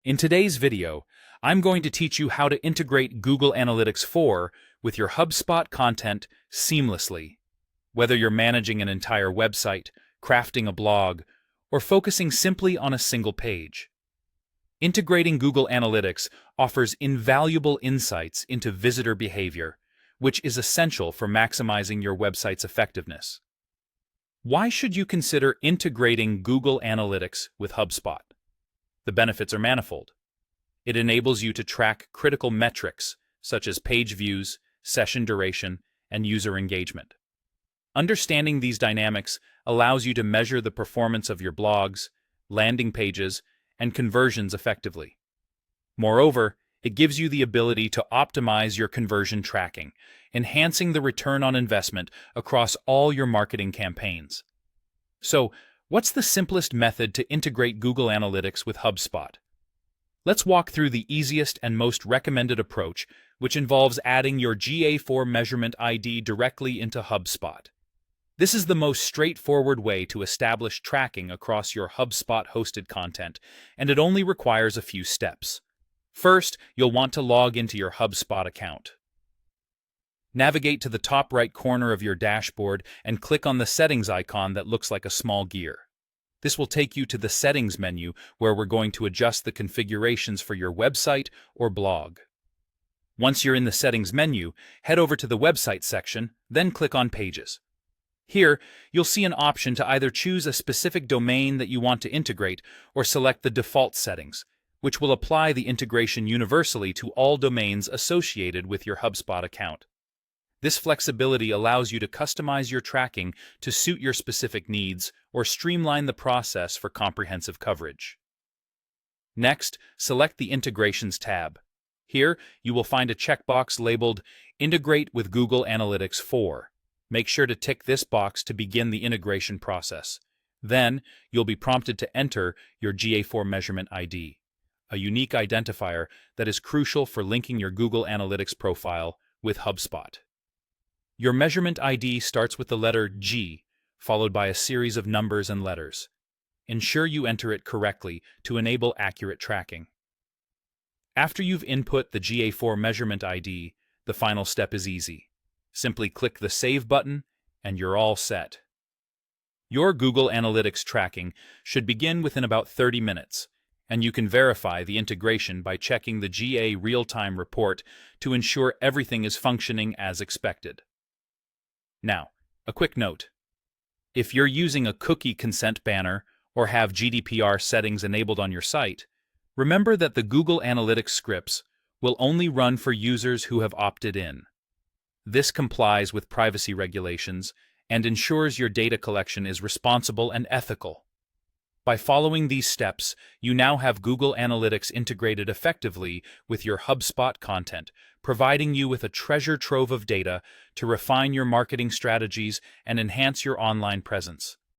In today's video, I'm going to teach you how to integrate Google Analytics 4 with your HubSpot content seamlessly. Whether you're managing an entire website, crafting a blog, or focusing simply on a single page. Integrating Google Analytics offers invaluable insights into visitor behavior, which is essential for maximizing your website's effectiveness. Why should you consider integrating Google Analytics with HubSpot? The benefits are manifold. It enables you to track critical metrics such as page views, session duration, and user engagement. Understanding these dynamics allows you to measure the performance of your blogs, landing pages, and conversions effectively. Moreover, it gives you the ability to optimize your conversion tracking, enhancing the return on investment across all your marketing campaigns. So, what's the simplest method to integrate Google Analytics with HubSpot? Let's walk through the easiest and most recommended approach, which involves adding your GA4 measurement ID directly into HubSpot. This is the most straightforward way to establish tracking across your HubSpot-hosted content, and it only requires a few steps. First, you'll want to log into your HubSpot account. Navigate to the top right corner of your dashboard and click on the settings icon that looks like a small gear. This will take you to the settings menu where we're going to adjust the configurations for your website or blog. Once you're in the settings menu, head over to the website section, then click on Pages. Here, you'll see an option to either choose a specific domain that you want to integrate or select the default settings, which will apply the integration universally to all domains associated with your HubSpot account. This flexibility allows you to customize your tracking to suit your specific needs or streamline the process for comprehensive coverage. Next, select the Integrations tab. Here, you will find a checkbox labeled Integrate with Google Analytics 4. Make sure to tick this box to begin the integration process. Then, you'll be prompted to enter your GA4 measurement ID, a unique identifier that is crucial for linking your Google Analytics profile with HubSpot. Your measurement ID starts with the letter G, followed by a series of numbers and letters. Ensure you enter it correctly to enable accurate tracking. After you've input the GA4 measurement ID, the final step is easy. Simply click the Save button, and you're all set. Your Google Analytics tracking should begin within about 30 minutes, and you can verify the integration by checking the GA real-time report to ensure everything is functioning as expected. Now, a quick note. If you're using a cookie consent banner or have GDPR settings enabled on your site, remember that the Google Analytics scripts will only run for users who have opted in. This complies with privacy regulations and ensures your data collection is responsible and ethical. By following these steps, you now have Google Analytics integrated effectively with your HubSpot content, providing you with a treasure trove of data to refine your marketing strategies and enhance your online presence.